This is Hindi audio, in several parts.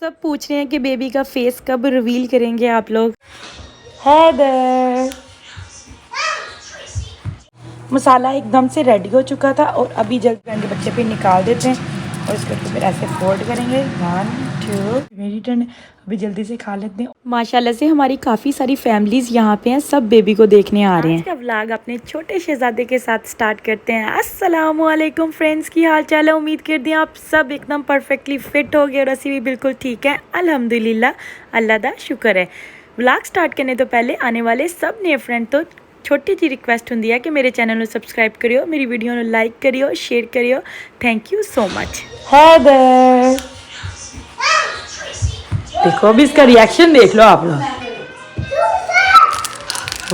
सब पूछ रहे हैं कि बेबी का फेस कब रिवील करेंगे आप लोग। हैदर मसाला एकदम से रेडी हो चुका था और अभी जल्दी के बच्चे पे निकाल देते हैं और इसको फिर ऐसे फोल्ड करेंगे। 1 2 मेरी टर्न। अभी जल्दी से खा लेते हैं। माशाल्लाह से हमारी काफ़ी सारी फैमिलीज यहाँ पे हैं, सब बेबी को देखने आ रहे हैं। आज का व्लॉग अपने छोटे शहजादे के साथ स्टार्ट करते हैं। अस्सलाम वालेकुम फ्रेंड्स, की हाल चाल है? उम्मीद करते हैं आप सब एकदम परफेक्टली फिट हो गए और असी भी बिल्कुल ठीक है अल्हम्दुलिल्लाह, अल्लाह दा शुक्र है। व्लॉग स्टार्ट करने तो पहले आने वाले सब नए फ्रेंड तो छोटी जी रिक्वेस्ट होंगी है कि मेरे चैनल को सब्सक्राइब करियो, मेरी वीडियो को लाइक करियो, शेयर करियो। Thank you so much. Haider देखो अभी इसका रिएक्शन देख लो आप लोग।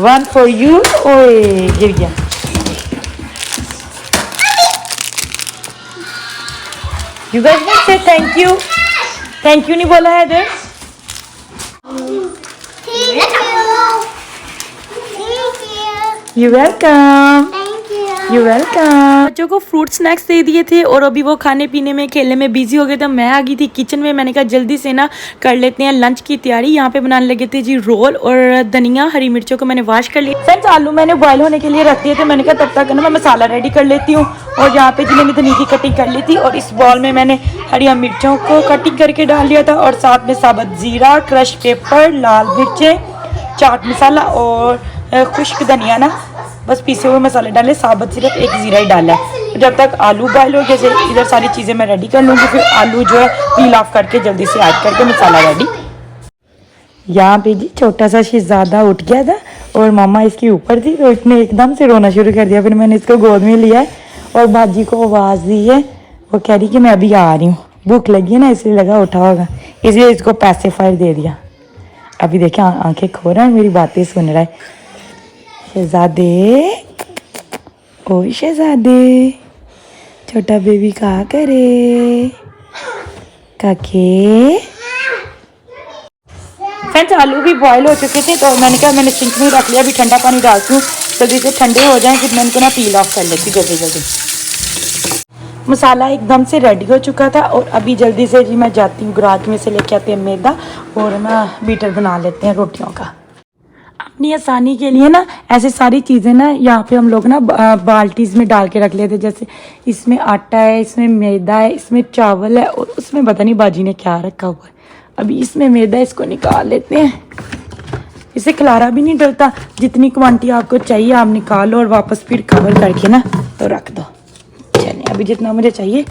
1 फॉर यू। ओए गिर गया। You guys will say thank you. Thank you नहीं बोला है इधर। You welcome. You welcome. बच्चों को फ्रूट स्नैक्स दे दिए थे और अभी वो खाने पीने में खेलने में बिजी हो गए थे। मैं आ गई थी किचन में। मैंने कहा जल्दी से ना कर लेते हैं लंच की तैयारी। यहाँ पे बनाने लगे थे जी रोल और धनिया हरी मिर्चों को मैंने वॉश कर लिया। फ्रेंड्स आलू मैंने बॉयल होने के लिए रख दिए थे। मैंने कहा तब तक ना मैं मसाला रेडी कर लेती हूँ और यहाँ पे जी मैंने धनिया की कटिंग कर ली थी और इस बॉल में मैंने हरी मिर्चों को कटिंग करके डाल लिया था और साथ में साबुत जीरा, क्रश पेपर, लाल मिर्चें, चाट मसाला और खुश्क धनिया ना बस पीसे हुए मसाले डाले। साबुत सिर्फ एक ज़ीरा ही डाला है। जब तक आलू बॉयल हो गए इधर सारी चीज़ें मैं रेडी कर लूँगी। फिर आलू जो है पील ऑफ करके जल्दी से ऐड करके मसाला रेडी। यहाँ पे जी छोटा सा शहजादा उठ गया था और मामा इसके ऊपर थी तो इसने एकदम से रोना शुरू कर दिया। फिर मैंने इसको गोद में लिया है और बाजी को आवाज़ दी है। वो कह रही कि मैं अभी आ रही हूँ, भूख लगी है ना इसलिए लगा उठा होगा, इसलिए इसको पैसिफायर दे दिया। अभी देखें आंखें खो रहा है, मेरी बातें सुन रहा है। शहजादे, ओ शहजादे, छोटा बेबी कहा करे काके। फ्रेंड्स आलू भी बॉयल हो चुके थे तो मैंने कहा मैंने सिंक में रख लिया। अभी ठंडा पानी डालती हूँ जल्दी से ठंडे हो जाएं, फिर मैं इनको ना पील ऑफ कर लेती जल्दी जल्दी। मसाला एकदम से रेडी हो चुका था और अभी जल्दी से जी मैं जाती हूँ गराज में से लेके आते हैं मैदा और ना बीटर बना लेते हैं रोटियों का। अपनी आसानी के लिए ना ऐसे सारी चीज़ें ना यहाँ पे हम लोग ना बाल्टीज़ में डाल के रख लेते। जैसे इसमें आटा है, इसमें मैदा है, इसमें चावल है और उसमें पता नहीं बाजी ने क्या रखा हुआ है। अभी इसमें मैदा, इसको निकाल लेते हैं। इससे खलारा भी नहीं डलता। जितनी क्वांटिटी आपको चाहिए आप निकालो और वापस फिर कवर करके ना तो रख दो। चलिए अभी जितना मुझे चाहिए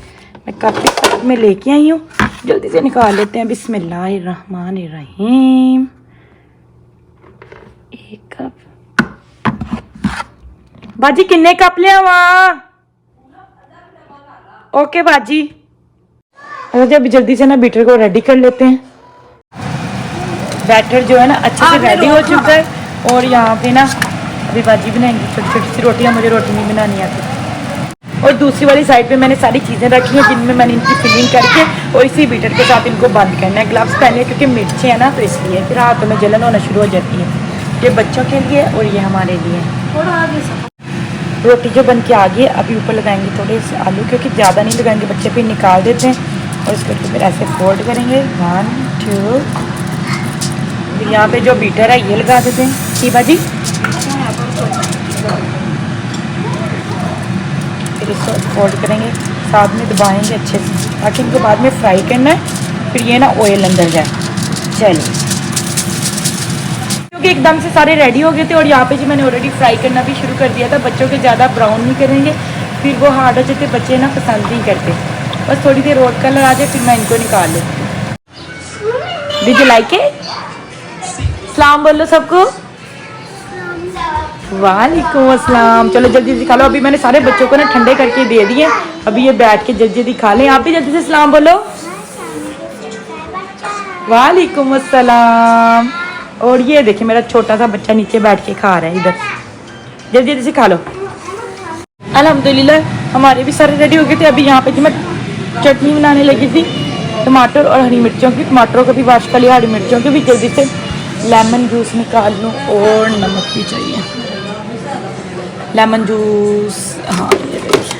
मैं कप में लेके आई हूँ, जल्दी से निकाल लेते हैं। बिस्मिल्लाहिर्रहमानिर्रहीम। एक कप। बाजी किन्ने कप ले आवा? ओके बाजी। अच्छा अभी जल्दी से ना बीटर को रेडी कर लेते हैं। बैटर जो है ना अच्छे से रेडी हो चुका है और यहाँ पे ना अभी बाजी बनाएंगी छोटी छोटी सी रोटियाँ। मुझे रोटी नहीं बनानी आती। और दूसरी वाली साइड पे मैंने सारी चीज़ें रखी हैं जिनमें मैंने इनकी फिलिंग करके और इसी बीटर के साथ इनको बंद करना है। ग्लव्स पहने क्योंकि मिर्चें हैं ना तो इसलिए फिर हाथों में जलन होना शुरू हो जाती है। ये बच्चों के लिए और ये हमारे लिए। थोड़ा आगे रोटी जो बन के आ गई है अभी ऊपर लगाएंगे थोड़े से आलू, क्योंकि ज़्यादा नहीं लगाएंगे बच्चे फिर निकाल देते हैं। और इसको फिर ऐसे फोल्ड करेंगे। 1 2। फिर यहाँ पे जो बीटर है ये लगा देते हैं। जी बाजी। फिर इसको फोल्ड करेंगे, साथ में दबाएंगे अच्छे से ताकि इनको बाद में फ्राई करना है। फिर ये ना ऑयल अंदर जाए। चलिए क्योंकि एकदम से सारे रेडी हो गए थे और यहाँ पे जी मैंने ऑलरेडी फ्राई करना भी शुरू कर दिया था। बच्चों के ज़्यादा ब्राउन नहीं करेंगे, फिर वो हार्ड हो जाते, बच्चे ना पसंद नहीं करते। बस थोड़ी देर और कलर आ जाए फिर मैं इनको निकाल लेती हूँ। Did you like it? सलाम बोलो सबको। वालेकुम अस्सलाम। चलो जल्दी जल्दी खा लो। अभी मैंने सारे बच्चों को ना ठंडे करके दे दिए। अभी ये बैठ के जल्दी जल्दी खा लें। आप भी जल्दी से सलाम बोलो। वालेकुम अस्सलाम। और ये देखिए मेरा छोटा सा बच्चा नीचे बैठ के खा रहा है इधर। जल्दी जल्दी से खा लो। अल्हम्दुलिल्लाह हमारे भी सारे रेडी हो गए थे। अभी यहाँ पे मैं चटनी बनाने लगी थी टमाटर और हरी मिर्चों की। टमाटरों को भी वॉश कर लिया, हरी मिर्चों की भी। जल्दी से लेमन जूस निकाल लूँ और नमक भी चाहिए। लेमन जूस, हाँ ये देखिए।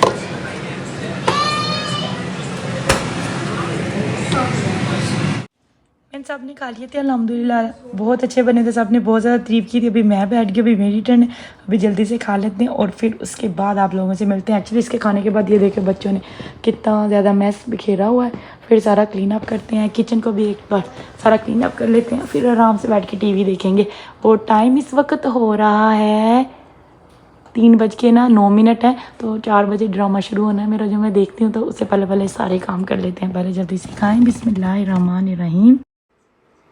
इन सब ने खा लिए थे अल्हम्दुलिल्लाह, बहुत अच्छे बने थे, सब ने बहुत ज़्यादा तारीफ़ की थी। अभी मैं बैठ गई, अभी मेरी टर्न है, अभी जल्दी से खा लेते हैं और फिर उसके बाद आप लोगों से मिलते हैं। एक्चुअली इसके खाने के बाद ये देखे बच्चों ने कितना ज़्यादा मैस बिखेरा हुआ है, फिर सारा क्लीन अप करते हैं, किचन को भी एक बार सारा क्लीन अप कर लेते हैं, फिर आराम से बैठ के टीवी देखेंगे। और टाइम इस वक्त हो रहा है 3:09 है, तो 4 बजे ड्रामा शुरू होना है मेरा, जो मैं देखती हूँ। तो उससे पहले सारे काम कर लेते हैं, पहले जल्दी से खाएं। बिस्मिल्लाहिर्रहमानिर्रहीम।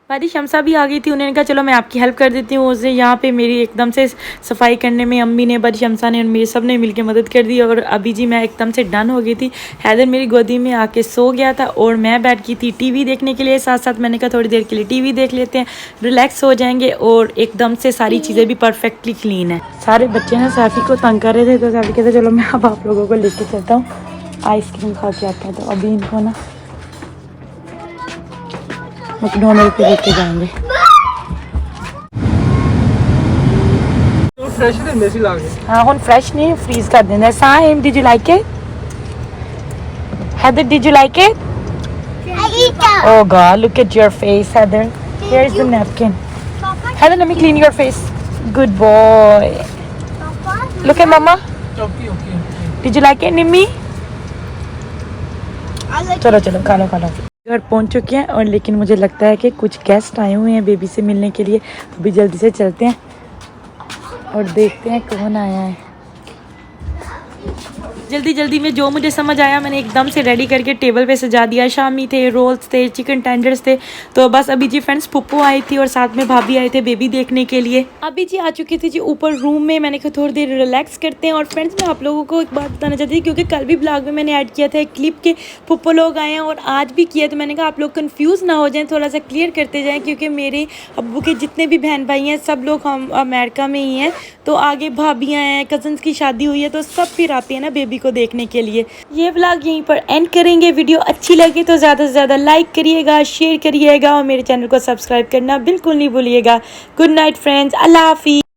बादी शमसा भी आ गई थी, उन्होंने कहा चलो मैं आपकी हेल्प कर देती हूँ। उसे यहाँ पे मेरी एकदम से सफाई करने में अम्मी ने, बादी शमसा ने और मेरे सब ने मिलकर मदद कर दी। और अभी जी मैं एकदम से डन हो गई थी। हैदर मेरी गोदी में आके सो गया था और मैं बैठ गई थी टीवी देखने के लिए। साथ साथ मैंने कहा थोड़ी देर के लिए टीवी देख लेते हैं, रिलैक्स हो जाएंगे। और एकदम से सारी चीज़ें भी परफेक्टली क्लीन है। सारे बच्चे ना सैफ़ी को तंग कर रहे थे, तो सैफ़ी कहते चलो मैं अब आप लोगों को लेके चलता हूँ, आइसक्रीम खा के आता हूँ। तो अभी इनको ना मैकडॉनल्ड पे लेके जाएंगे। फ्रेश ਦਿੰਦੇ ਸੀ ਲਾ ਕੇ। हाँ ਹੁਣ फ्रेश नहीं, फ्रीज कर देना। साहिम did you like it? Heather, did you like it? Oh God, look at your face, Heather. Here's the napkin. Heather, let me clean your face. Good boy. Look at Mama. Okay. Did you like it, Nimmi? चलो चलो खा लो खा लो। घर पहुंच चुके हैं और लेकिन मुझे लगता है कि कुछ गेस्ट आए हुए हैं बेबी से मिलने के लिए। अभी जल्दी से चलते हैं और देखते हैं कौन आया है। जल्दी में जो मुझे समझ आया मैंने एकदम से रेडी करके टेबल पे सजा दिया। शामी थे, रोल्स थे, चिकन टेंडर्स थे। तो बस अभी जी फ्रेंड्स पुप्पो आई थी और साथ में भाभी आए थे बेबी देखने के लिए। अभी जी आ चुकी थी जी ऊपर रूम में। मैंने कहा थोड़ी देर रिलैक्स करते हैं। और फ्रेंड्स मैं आप लोगों को एक बात बताना चाहती थी, क्योंकि कल भी ब्लॉग में मैंने ऐड किया था एक क्लिप के पुप्पो लोग आए हैं और आज भी किया। तो मैंने कहा आप लोग कन्फ्यूज़ ना हो जाएँ, थोड़ा सा क्लियर करते जाएँ, क्योंकि मेरे अब्बू के जितने भी बहन भाई हैं सब लोग हम अमेरिका में ही हैं। तो आगे भाभियाँ हैं, कज़न्स की शादी हुई है, तो सब फिर आती है ना बेबी को देखने के लिए। ये व्लॉग यहीं पर एंड करेंगे। वीडियो अच्छी लगी तो ज़्यादा से ज़्यादा लाइक करिएगा, शेयर करिएगा और मेरे चैनल को सब्सक्राइब करना बिल्कुल नहीं भूलिएगा। गुड नाइट फ्रेंड्स, अल्लाह हाफिज़।